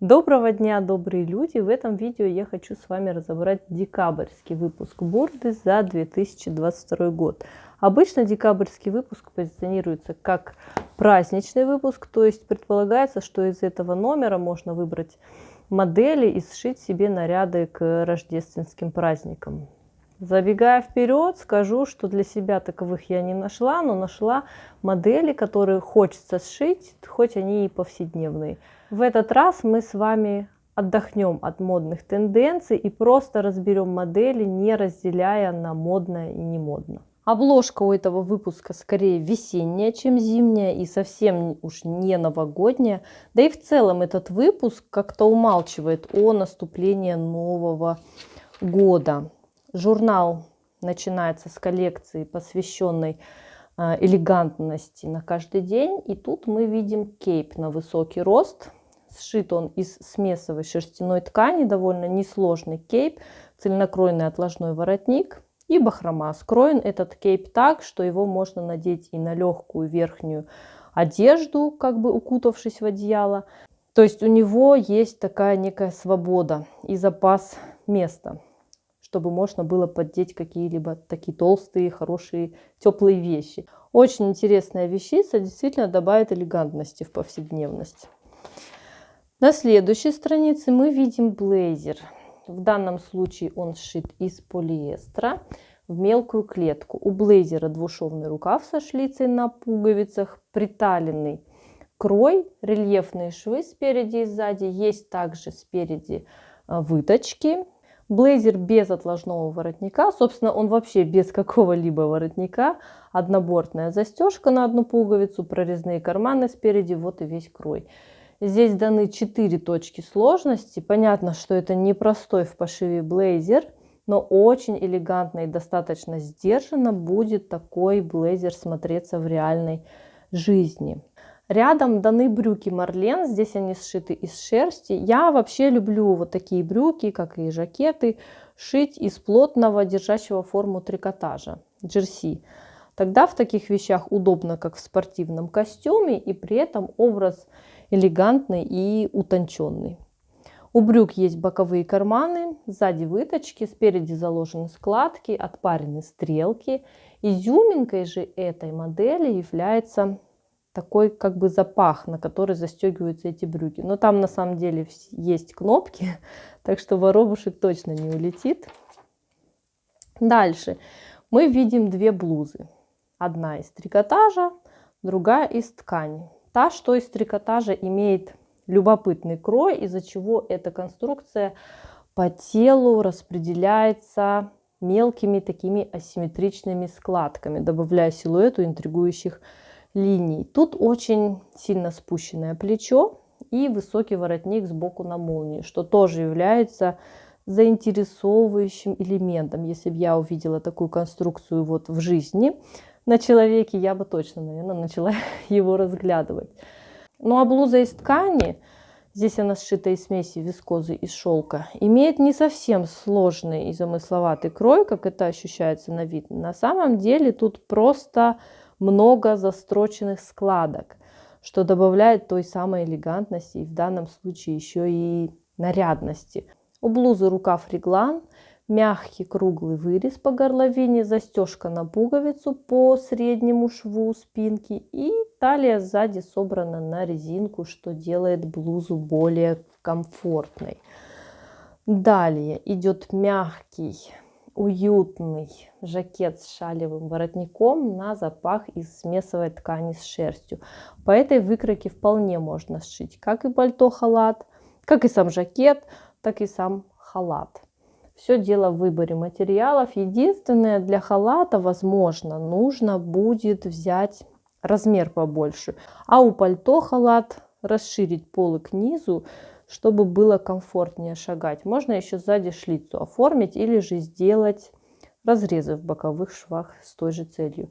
Доброго дня, добрые люди! В этом видео я хочу с вами разобрать декабрьский выпуск бурды за 2022 год. Обычно декабрьский выпуск позиционируется как праздничный выпуск, то есть предполагается, что из этого номера можно выбрать модели и сшить себе наряды к рождественским праздникам. Забегая вперед, скажу, что для себя таковых я не нашла, но нашла модели, которые хочется сшить, хоть они и повседневные. В этот раз мы с вами отдохнем от модных тенденций и просто разберем модели, не разделяя на модное и не модно. Обложка у этого выпуска скорее весенняя, чем зимняя, и совсем уж не новогодняя. Да и в целом этот выпуск как-то умалчивает о наступлении Нового года. Журнал начинается с коллекции, посвященной элегантности на каждый день. И тут мы видим кейп на высокий рост. Сшит он из смесовой шерстяной ткани, довольно несложный кейп, цельнокроенный отложной воротник и бахрома. Скроен этот кейп так, что его можно надеть и на легкую верхнюю одежду, как бы укутавшись в одеяло. То есть у него есть такая некая свобода и запас места, чтобы можно было поддеть какие-либо такие толстые, хорошие, теплые вещи. Очень интересная вещица, действительно добавит элегантности в повседневность. На следующей странице мы видим блейзер. В данном случае он сшит из полиэстера в мелкую клетку. У блейзера двушовный рукав со шлицей на пуговицах, приталенный крой, рельефные швы спереди и сзади. Есть также спереди выточки. Блейзер без отложного воротника, собственно, он вообще без какого-либо воротника. Однобортная застежка на одну пуговицу, прорезные карманы спереди, вот и весь крой. Здесь даны 4 точки сложности. Понятно, что это непростой в пошиве блейзер, но очень элегантно и достаточно сдержанно будет такой блейзер смотреться в реальной жизни. Рядом даны брюки Марлен, здесь они сшиты из шерсти. Я вообще люблю вот такие брюки, как и жакеты, шить из плотного, держащего форму трикотажа, джерси. Тогда в таких вещах удобно, как в спортивном костюме, и при этом образ элегантный и утонченный. У брюк есть боковые карманы, сзади выточки, спереди заложены складки, отпарены стрелки. Изюминкой же этой модели является такой как бы запах, на который застегиваются эти брюки. Но там на самом деле есть кнопки, так что воробушек точно не улетит. Дальше мы видим две блузы. Одна из трикотажа, другая из ткани. Та, что из трикотажа, имеет любопытный крой, из-за чего эта конструкция по телу распределяется мелкими такими асимметричными складками, добавляя силуэту интригующих линий. Тут очень сильно спущенное плечо и высокий воротник сбоку на молнии, что тоже является заинтересовывающим элементом. Если бы я увидела такую конструкцию вот в жизни на человеке, я бы точно, наверное, начала его разглядывать. Ну а блуза из ткани, здесь она сшита из смеси вискозы и шелка, имеет не совсем сложный и замысловатый крой, как это ощущается на вид. На самом деле тут просто много застроченных складок, что добавляет той самой элегантности и в данном случае еще и нарядности. У блузы рукав реглан, мягкий круглый вырез по горловине, застежка на пуговицу по среднему шву спинки и талия сзади собрана на резинку, что делает блузу более комфортной. Далее идет мягкий, уютный жакет с шалевым воротником на запах из смесовой ткани с шерстью. По этой выкройке вполне можно сшить как и пальто-халат, как и сам жакет, так и сам халат. Все дело в выборе материалов. Единственное, для халата, возможно, нужно будет взять размер побольше, а у пальто халат расширить полы к низу, чтобы было комфортнее шагать. Можно еще сзади шлицу оформить или же сделать разрезы в боковых швах с той же целью.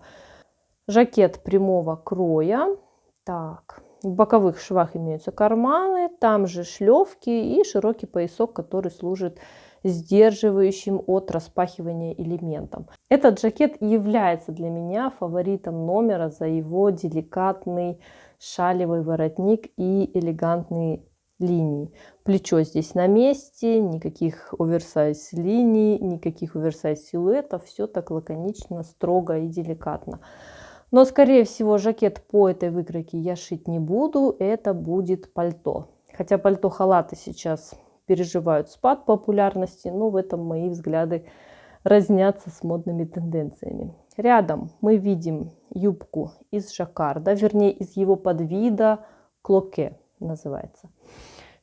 Жакет прямого кроя. Так, в боковых швах имеются карманы, там же шлевки и широкий поясок, который служит сдерживающим от распахивания элементом. Этот жакет является для меня фаворитом номера за его деликатный шалевый воротник и элегантные линий. Плечо здесь на месте, никаких оверсайз линий, никаких оверсайз силуэтов. Все так лаконично, строго и деликатно. Но, скорее всего, жакет по этой выкройке я шить не буду. Это будет пальто. Хотя пальто-халаты сейчас переживают спад популярности, но в этом мои взгляды разнятся с модными тенденциями. Рядом мы видим юбку из жаккарда, вернее из его подвида клоке называется.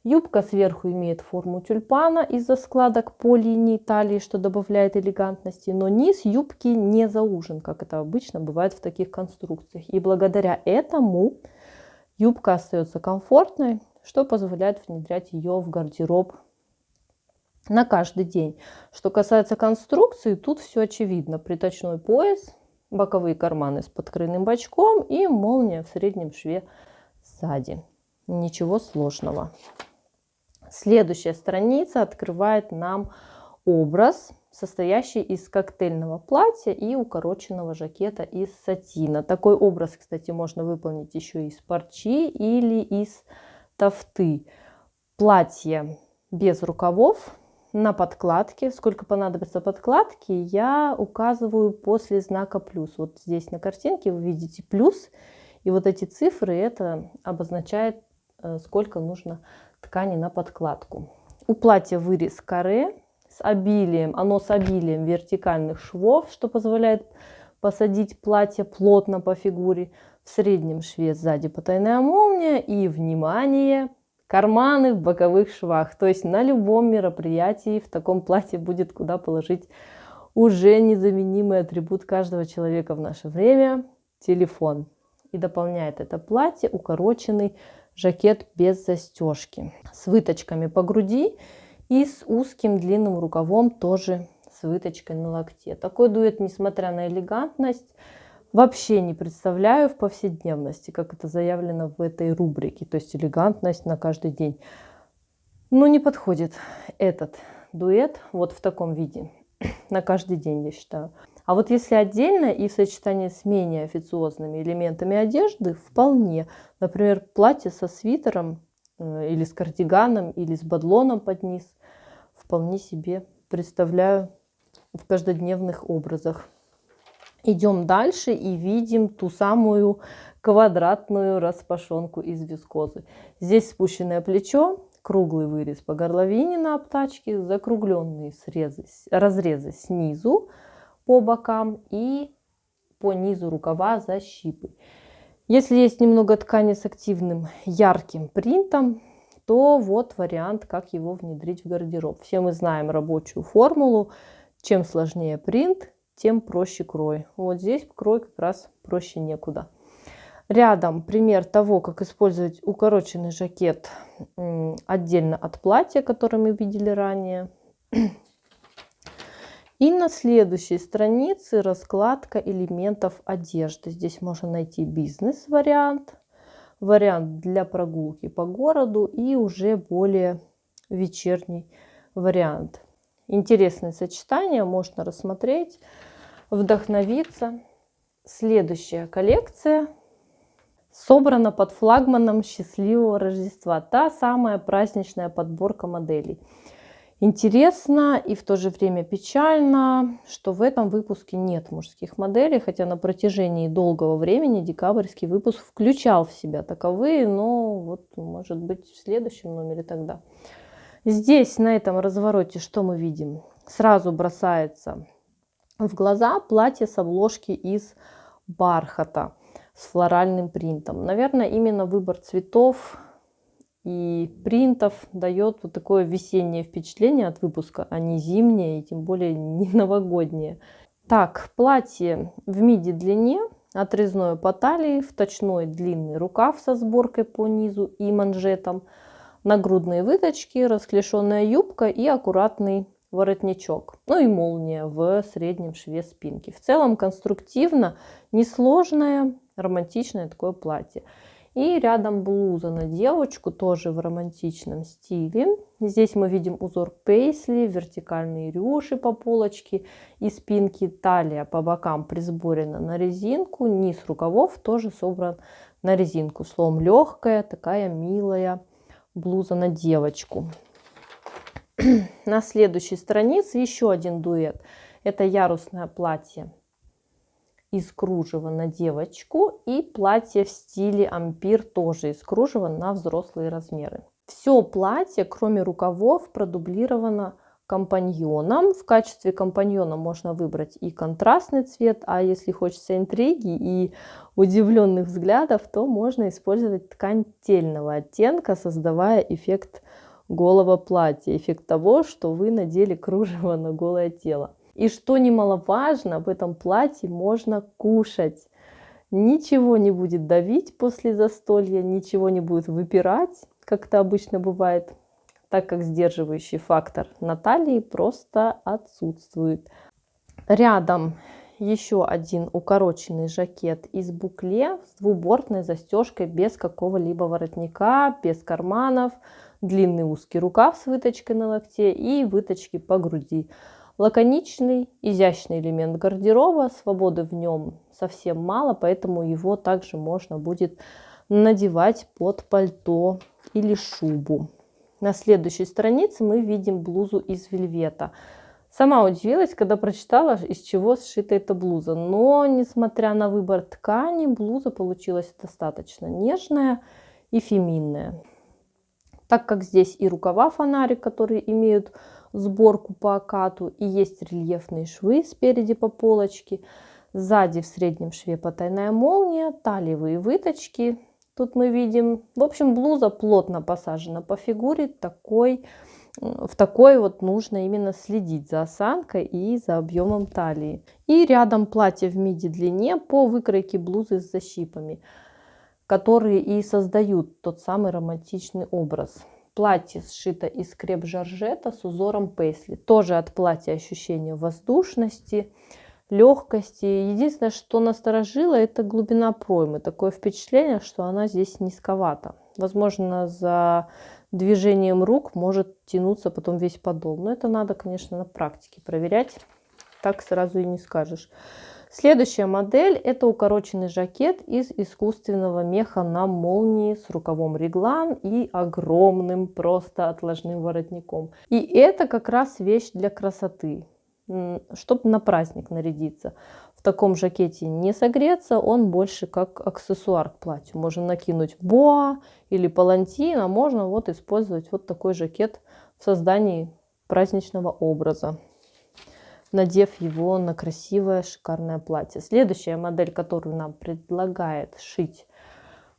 Юбка сверху имеет форму тюльпана из-за складок по линии талии, что добавляет элегантности, но низ юбки не заужен, как это обычно бывает в таких конструкциях. И благодаря этому юбка остается комфортной, что позволяет внедрять ее в гардероб на каждый день. Что касается конструкции, тут все очевидно. Приточной пояс, боковые карманы с подкройным бачком и молния в среднем шве сзади. Ничего сложного. Следующая страница открывает нам образ, состоящий из коктейльного платья и укороченного жакета из сатина. Такой образ, кстати, можно выполнить еще из парчи или из тафты. Платье без рукавов, на подкладке. Сколько понадобится подкладки, я указываю после знака плюс. Вот здесь на картинке вы видите плюс, и вот эти цифры, это обозначает, сколько нужно ткани на подкладку. У платья вырез каре с обилием, оно с обилием вертикальных швов, что позволяет посадить платье плотно по фигуре. В среднем шве сзади потайная молния и, внимание, карманы в боковых швах. То есть на любом мероприятии в таком платье будет куда положить уже незаменимый атрибут каждого человека в наше время – телефон. И дополняет это платье укороченный жакет без застежки с выточками по груди и с узким длинным рукавом, тоже с выточкой на локте. Такой дуэт, несмотря на элегантность, вообще не представляю в повседневности, как это заявлено в этой рубрике, то есть элегантность на каждый день. Но не подходит этот дуэт вот в таком виде на каждый день, я считаю. А вот если отдельно и в сочетании с менее официозными элементами одежды, вполне. Например, платье со свитером или с кардиганом, или с бадлоном под низ. Вполне себе представляю в каждодневных образах. Идем дальше и видим ту самую квадратную распашонку из вискозы. Здесь спущенное плечо, круглый вырез по горловине на обтачке, закругленные разрезы снизу по бокам и по низу рукава защипы. Если есть немного ткани с активным ярким принтом, то вот вариант, как его внедрить в гардероб. Все мы знаем рабочую формулу. Чем сложнее принт, тем проще крой. Вот здесь крой как раз проще некуда. Рядом пример того, как использовать укороченный жакет отдельно от платья, которое мы видели ранее. И на следующей странице раскладка элементов одежды. Здесь можно найти бизнес-вариант, вариант для прогулки по городу и уже более вечерний вариант. Интересное сочетание, можно рассмотреть, вдохновиться. Следующая коллекция собрана под флагманом «Счастливого Рождества». Та самая праздничная подборка моделей. Интересно и в то же время печально, что в этом выпуске нет мужских моделей, хотя на протяжении долгого времени декабрьский выпуск включал в себя таковые, но вот может быть в следующем номере тогда. Здесь на этом развороте что мы видим? Сразу бросается в глаза платье с обложки из бархата с флоральным принтом. Наверное, именно выбор цветов и принтов дает вот такое весеннее впечатление от выпуска, а не зимнее и тем более не новогоднее. Так, платье в миди длине, отрезное по талии, вточной длинный рукав со сборкой по низу и манжетом, нагрудные выточки, расклешенная юбка и аккуратный воротничок. Ну и молния в среднем шве спинки. В целом конструктивно, несложное, романтичное такое платье. И рядом блуза на девочку, тоже в романтичном стиле. Здесь мы видим узор пейсли, вертикальные рюши по полочке и спинки. Талия по бокам присборена на резинку, низ рукавов тоже собран на резинку. Словом, легкая, такая милая блуза на девочку. На следующей странице еще один дуэт. Это ярусное платье из кружева на девочку и платье в стиле ампир тоже из кружева на взрослые размеры. Все платье, кроме рукавов, продублировано компаньоном. В качестве компаньона можно выбрать и контрастный цвет, а если хочется интриги и удивленных взглядов, то можно использовать ткань тельного оттенка, создавая эффект голого платья, эффект того, что вы надели кружево на голое тело. И что немаловажно, в этом платье можно кушать. Ничего не будет давить после застолья, ничего не будет выпирать, как это обычно бывает, так как сдерживающий фактор на талии просто отсутствует. Рядом еще один укороченный жакет из букле с двубортной застежкой без какого-либо воротника, без карманов, длинный узкий рукав с выточкой на локте и выточки по груди. Лаконичный, изящный элемент гардероба, свободы в нем совсем мало, поэтому его также можно будет надевать под пальто или шубу. На следующей странице мы видим блузу из вельвета. Сама удивилась, когда прочитала, из чего сшита эта блуза. Но, несмотря на выбор ткани, блуза получилась достаточно нежная и феминная. Так как здесь и рукава фонарик, которые имеют сборку по окату, и есть рельефные швы спереди по полочке, сзади в среднем шве потайная молния, талиевые выточки. Тут мы видим, в общем, блуза плотно посажена по фигуре, в такой вот нужно именно следить за осанкой и за объемом талии. И рядом платье в миди длине по выкройке блузы с защипами, которые и создают тот самый романтичный образ. Платье сшито из креп-жоржета с узором пейсли. Тоже от платья ощущение воздушности, легкости. Единственное, что насторожило, это глубина проймы. Такое впечатление, что она здесь низковата. Возможно, за движением рук может тянуться потом весь подол. Но это надо, конечно, на практике проверять. Так сразу и не скажешь. Следующая модель – это укороченный жакет из искусственного меха на молнии с рукавом реглан и огромным просто отложным воротником. И это как раз вещь для красоты, чтобы на праздник нарядиться. В таком жакете не согреться, он больше как аксессуар к платью. Можно накинуть боа или палантин, а можно вот использовать вот такой жакет в создании праздничного образа, надев его на красивое шикарное платье. Следующая модель, которую нам предлагает шить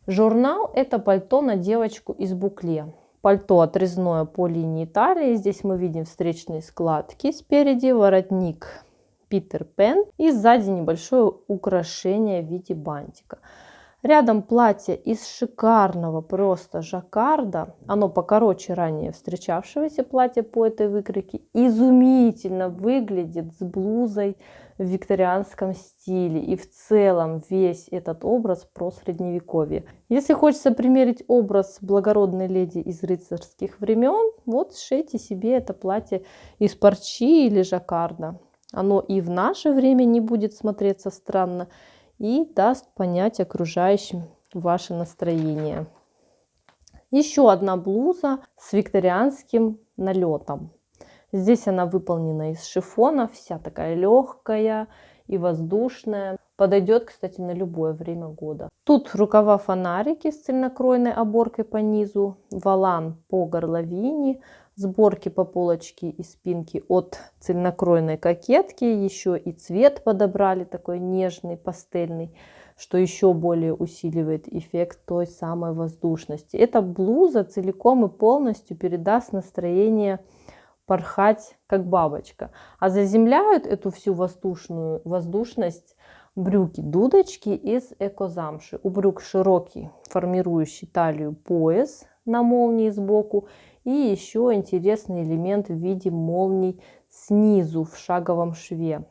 журнал, это пальто на девочку из букле. Пальто отрезное по линии талии. Здесь мы видим встречные складки спереди, воротник Питер Пен и сзади небольшое украшение в виде бантика. Рядом платье из шикарного просто жаккарда. Оно покороче ранее встречавшегося платья по этой выкройке. Изумительно выглядит с блузой в викторианском стиле. И в целом весь этот образ про средневековье. Если хочется примерить образ благородной леди из рыцарских времен, вот сшейте себе это платье из парчи или жаккарда. Оно и в наше время не будет смотреться странно и даст понять окружающим ваше настроение. Еще одна блуза с викторианским налетом. Здесь она выполнена из шифона, вся такая легкая и воздушная. Подойдет, кстати, на любое время года. Тут рукава фонарики с цельнокроенной оборкой по низу, волан по горловине, сборки по полочке и спинке от цельнокроенной кокетки. Еще и цвет подобрали такой нежный, пастельный, что еще более усиливает эффект той самой воздушности. Эта блуза целиком и полностью передаст настроение порхать как бабочка. А заземляют эту всю воздушность брюки дудочки из экозамши. У брюк широкий, формирующий талию пояс на молнии сбоку. И еще интересный элемент в виде молний снизу в шаговом шве.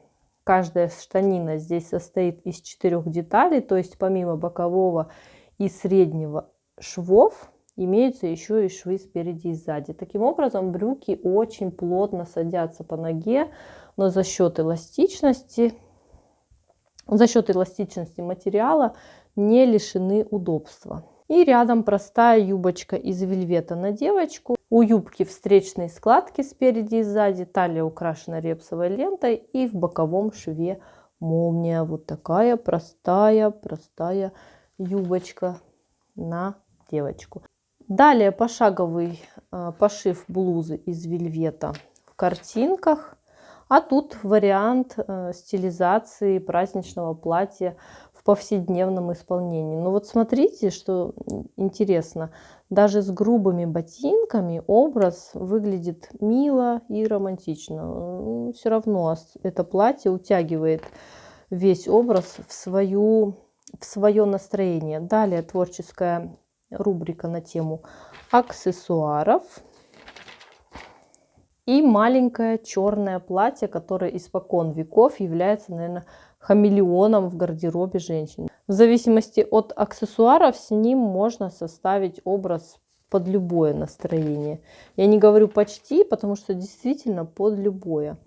Каждая штанина здесь состоит из 4 деталей, то есть помимо бокового и среднего швов, имеются еще и швы спереди и сзади. Таким образом, брюки очень плотно садятся по ноге, но за счет эластичности материала не лишены удобства. И рядом простая юбочка из вельвета на девочку. У юбки встречные складки спереди и сзади, талия украшена репсовой лентой и в боковом шве молния. Вот такая простая юбочка на девочку. Далее пошаговый пошив блузы из вельвета в картинках. А тут вариант стилизации праздничного платья в повседневном исполнении. Ну вот смотрите, что интересно. Даже с грубыми ботинками образ выглядит мило и романтично. Все равно это платье утягивает весь образ в свое настроение. Далее творческая рубрика на тему аксессуаров. И маленькое черное платье, которое испокон веков является, наверное, хамелеоном в гардеробе женщин. В зависимости от аксессуаров с ним можно составить образ под любое настроение. Я не говорю почти, потому что действительно под любое.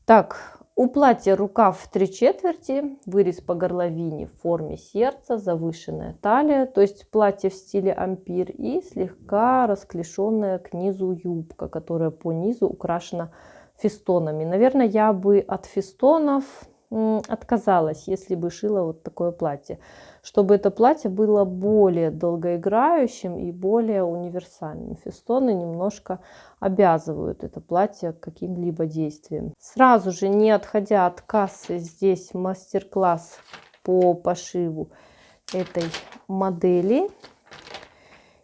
Так, у платья рукав в 3/4, вырез по горловине в форме сердца, завышенная талия, то есть платье в стиле ампир, и слегка расклешенная к низу юбка, которая по низу украшена фестонами. Наверное, я бы от фестонов отказалась, если бы шила вот такое платье, чтобы это платье было более долгоиграющим и более универсальным. Фестоны немножко обязывают это платье к каким-либо действиям. Сразу же, не отходя от кассы, здесь мастер-класс по пошиву этой модели.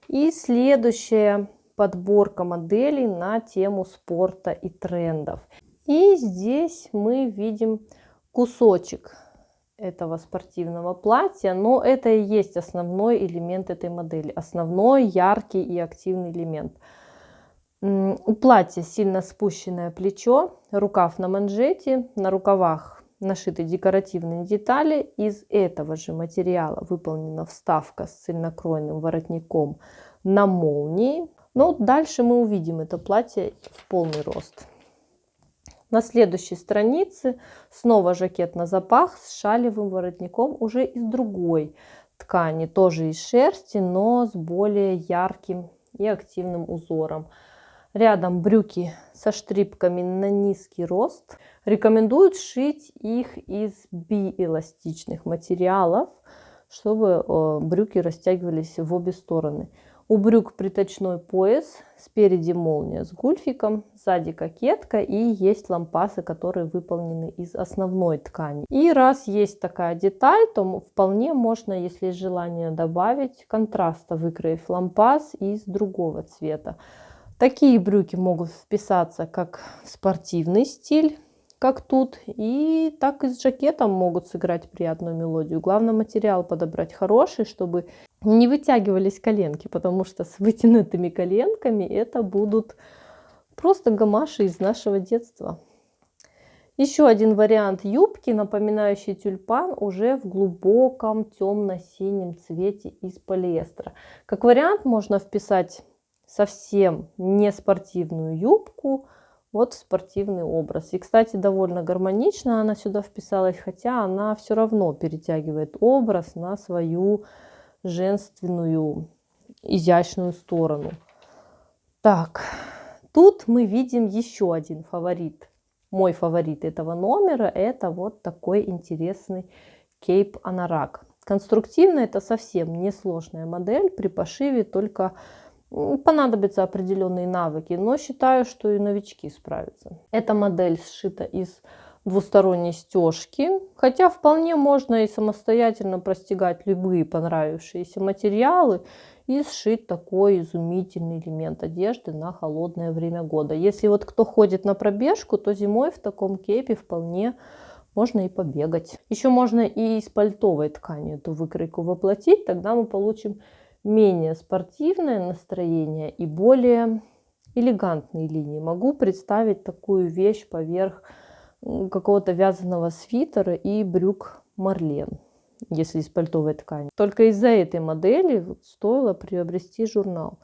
И следующая подборка моделей на тему спорта и трендов. И здесь мы видим кусочек этого спортивного платья, но это и есть основной элемент этой модели, основной яркий и активный элемент. У платья сильно спущенное плечо, рукав на манжете, на рукавах нашиты декоративные детали. Из этого же материала выполнена вставка с цельнокроенным воротником на молнии. Но дальше мы увидим это платье в полный рост. На следующей странице снова жакет на запах с шалевым воротником уже из другой ткани, тоже из шерсти, но с более ярким и активным узором. Рядом брюки со штрипками на низкий рост. Рекомендуют сшить их из биэластичных материалов, чтобы брюки растягивались в обе стороны. У брюк приточной пояс, спереди молния с гульфиком, сзади кокетка и есть лампасы, которые выполнены из основной ткани. И раз есть такая деталь, то вполне можно, если есть желание, добавить контраста, выкроив лампас из другого цвета. Такие брюки могут вписаться как в спортивный стиль, как тут, и так и с жакетом могут сыграть приятную мелодию. Главное, материал подобрать хороший, чтобы не вытягивались коленки, потому что с вытянутыми коленками это будут просто гамаши из нашего детства. Еще один вариант юбки, напоминающий тюльпан, уже в глубоком темно-синем цвете из полиэстера. Как вариант можно вписать совсем не спортивную юбку вот в спортивный образ. И, кстати, довольно гармонично она сюда вписалась, хотя она все равно перетягивает образ на свою женственную, изящную сторону. Так, тут мы видим еще один фаворит. Мой фаворит этого номера – это вот такой интересный кейп-анорак. Конструктивно это совсем несложная модель. При пошиве только понадобятся определенные навыки, но считаю, что и новички справятся. Эта модель сшита из двусторонней стежки, хотя вполне можно и самостоятельно простегать любые понравившиеся материалы и сшить такой изумительный элемент одежды на холодное время года. Если вот кто ходит на пробежку, то зимой в таком кейпе вполне можно и побегать. Еще можно и из пальтовой ткани эту выкройку воплотить, тогда мы получим менее спортивное настроение и более элегантные линии. Могу представить такую вещь поверх какого-то вязаного свитера и брюк Марлен, если из пальтовой ткани. Только из-за этой модели стоило приобрести журнал.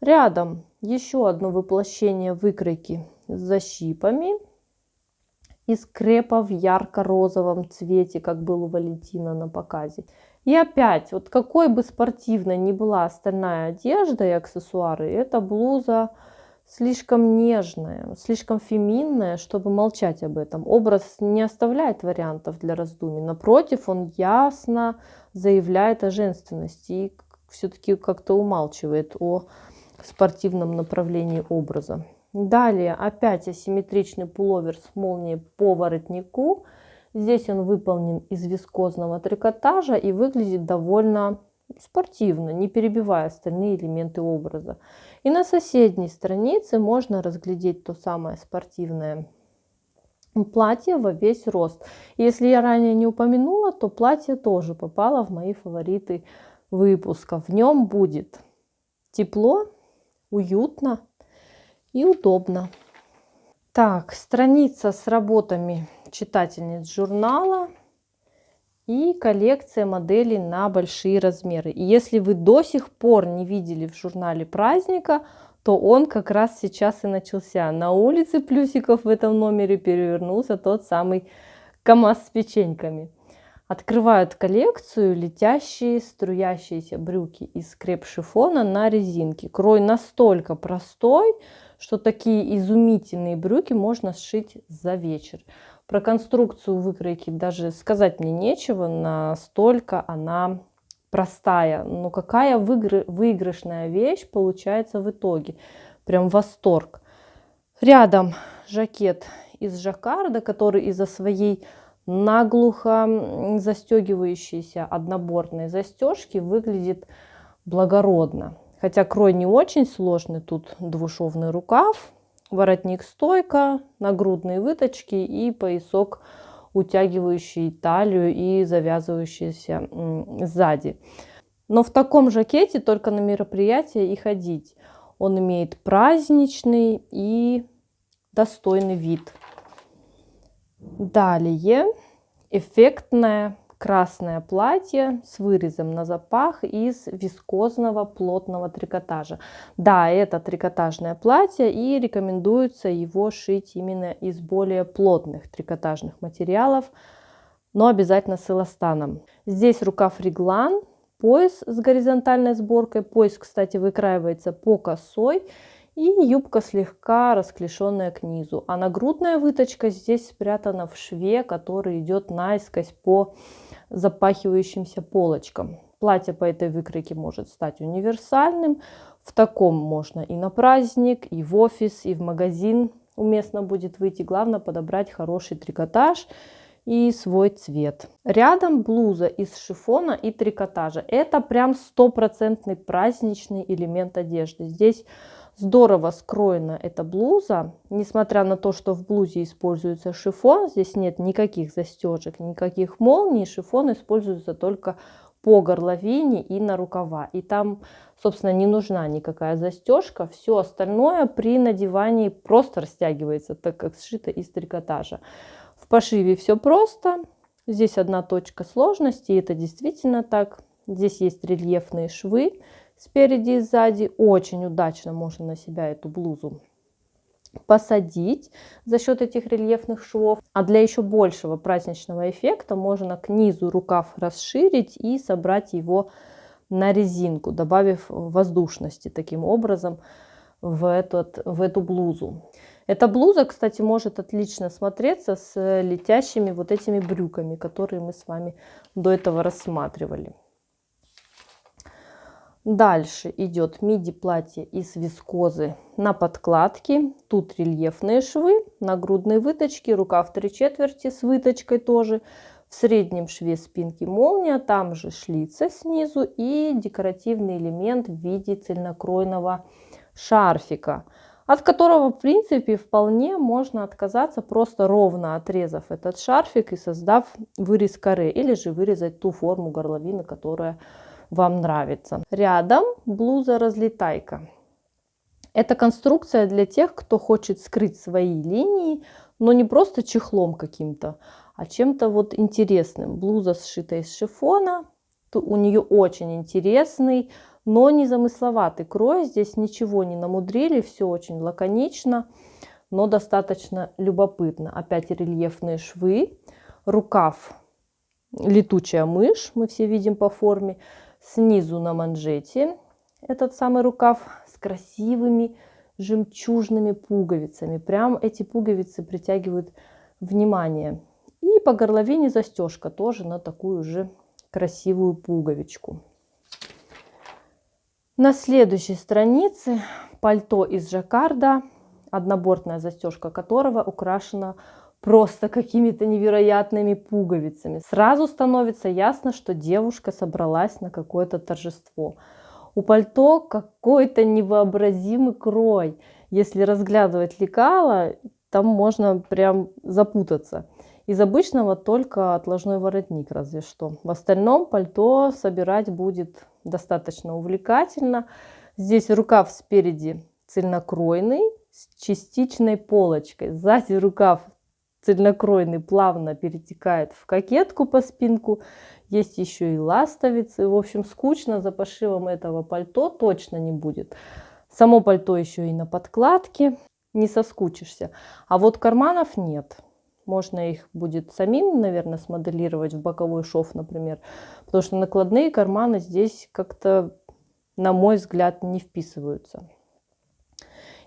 Рядом еще одно воплощение выкройки с защипами из крепа в ярко-розовом цвете, как был у Валентина на показе. И опять, вот какой бы спортивной ни была остальная одежда и аксессуары, эта блуза слишком нежная, слишком феминная, чтобы молчать об этом. Образ не оставляет вариантов для раздумий. Напротив, он ясно заявляет о женственности и все-таки как-то умалчивает о спортивном направлении образа. Далее опять асимметричный пуловер с молнией по воротнику. Здесь он выполнен из вискозного трикотажа и выглядит довольно спортивно, не перебивая остальные элементы образа. И на соседней странице можно разглядеть то самое спортивное платье во весь рост. Если я ранее не упомянула, то платье тоже попало в мои фавориты выпуска. В нем будет тепло, уютно и удобно. Так, страница с работами читательниц журнала и коллекция моделей на большие размеры. И если вы до сих пор не видели в журнале праздника, то он как раз сейчас и начался. На улице плюсиков в этом номере перевернулся тот самый КамАЗ с печеньками. Открывают коллекцию летящие струящиеся брюки из креп-шифона на резинке. Крой настолько простой, что такие изумительные брюки можно сшить за вечер. Про конструкцию выкройки даже сказать мне нечего, настолько она простая. Но какая выигрышная вещь получается в итоге. Прям восторг. Рядом жакет из жаккарда, который из-за своей наглухо застегивающейся однобортной застежки выглядит благородно. Хотя крой не очень сложный, тут двушовный рукав, воротник стойка, нагрудные выточки и поясок, утягивающий талию и завязывающийся сзади. Но в таком жакете только на мероприятие и ходить. Он имеет праздничный и достойный вид. Далее эффектное красное платье с вырезом на запах из вискозного плотного трикотажа. Да, это трикотажное платье, и рекомендуется его шить именно из более плотных трикотажных материалов, но обязательно с эластаном. Здесь рукав реглан, пояс с горизонтальной сборкой. Пояс, кстати, выкраивается по косой. И юбка слегка расклешенная к низу. А нагрудная выточка здесь спрятана в шве, который идет наискось по запахивающимся полочкам. Платье по этой выкройке может стать универсальным. В таком можно и на праздник, и в офис, и в магазин уместно будет выйти. Главное подобрать хороший трикотаж и свой цвет. Рядом блуза из шифона и трикотажа. Это прям стопроцентный праздничный элемент одежды. Здесь здорово скроена эта блуза, несмотря на то, что в блузе используется шифон, здесь нет никаких застежек, никаких молний, шифон используется только по горловине и на рукава. И там, собственно, не нужна никакая застежка, все остальное при надевании просто растягивается, так как сшито из трикотажа. В пошиве все просто, здесь одна точка сложности, и это действительно так. Здесь есть рельефные швы спереди и сзади. Очень удачно можно на себя эту блузу посадить за счет этих рельефных швов. А для еще большего праздничного эффекта можно к низу рукав расширить и собрать его на резинку, добавив воздушности таким образом в эту блузу. Эта блуза, кстати, может отлично смотреться с летящими вот этими брюками, которые мы с вами до этого рассматривали. Дальше идет миди-платье из вискозы на подкладке. Тут рельефные швы, нагрудные выточки, рукав 3/4 с выточкой тоже. В среднем шве спинки молния, там же шлица снизу и декоративный элемент в виде цельнокроенного шарфика, от которого, в принципе, вполне можно отказаться, просто ровно отрезав этот шарфик и создав вырез каре, или же вырезать ту форму горловины, которая вам нравится. Рядом блуза-разлетайка. Это конструкция для тех, кто хочет скрыть свои линии, но не просто чехлом каким-то, а чем-то вот интересным. Блуза сшита из шифона, у нее очень интересный, но не замысловатый крой. Здесь ничего не намудрили, все очень лаконично, но достаточно любопытно. Опять рельефные швы, рукав летучая мышь, мы все видим по форме. Снизу на манжете этот самый рукав с красивыми жемчужными пуговицами. Прям эти пуговицы притягивают внимание. И по горловине застежка тоже на такую же красивую пуговичку. На следующей странице пальто из жаккарда, однобортная застежка которого украшена просто какими-то невероятными пуговицами. Сразу становится ясно, что девушка собралась на какое-то торжество. У пальто какой-то невообразимый крой. Если разглядывать лекало, там можно прям запутаться. Из обычного только отложной воротник, разве что. В остальном пальто собирать будет достаточно увлекательно. Здесь рукав спереди цельнокройный с частичной полочкой. Сзади рукав цельнокройный плавно перетекает в кокетку по спинку. Есть еще и ластовицы. В общем, скучно за пошивом этого пальто точно не будет. Само пальто еще и на подкладке. Не соскучишься. А вот карманов нет. Можно их будет самим, наверное, смоделировать в боковой шов, например. Потому что накладные карманы здесь как-то, на мой взгляд, не вписываются.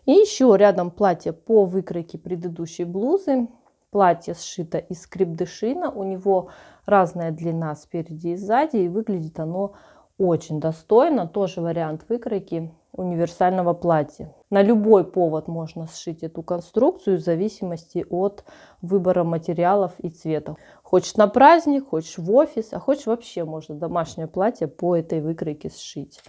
И еще рядом платье по выкройке предыдущей блузы. Платье сшито из крепдышина. У него разная длина спереди и сзади. И выглядит оно очень достойно. Тоже вариант выкройки универсального платья. На любой повод можно сшить эту конструкцию в зависимости от выбора материалов и цветов. Хочешь на праздник, хочешь в офис, а хочешь вообще можно домашнее платье по этой выкройке сшить.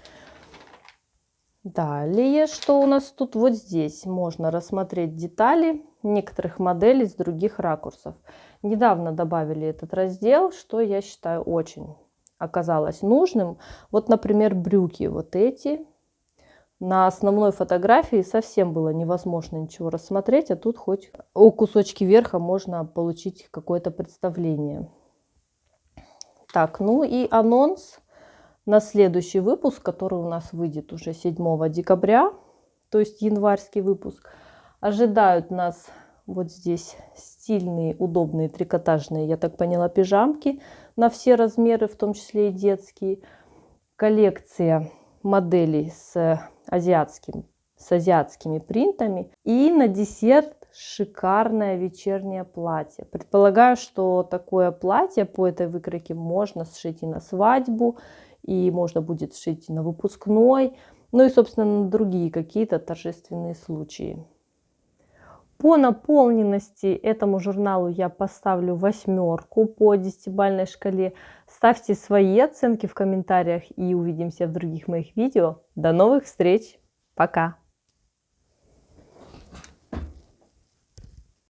Далее, что у нас тут? Вот здесь можно рассмотреть детали некоторых моделей с других ракурсов. Недавно добавили этот раздел, что я считаю очень оказалось нужным. Вот, например, брюки вот эти. На основной фотографии совсем было невозможно ничего рассмотреть, а тут хоть о кусочке верха можно получить какое-то представление. Так, ну и анонс на следующий выпуск, который у нас выйдет уже 7 декабря, то есть январский выпуск. Ожидают нас вот здесь стильные, удобные трикотажные, я так поняла, пижамки на все размеры, в том числе и детские. Коллекция моделей с азиатскими принтами. И на десерт шикарное вечернее платье. Предполагаю, что такое платье по этой выкройке можно сшить и на свадьбу, и можно будет сшить и на выпускной, ну и, собственно, на другие какие-то торжественные случаи. По наполненности этому журналу я поставлю 8 по 10-бальной шкале. Ставьте свои оценки в комментариях и увидимся в других моих видео. До новых встреч! Пока!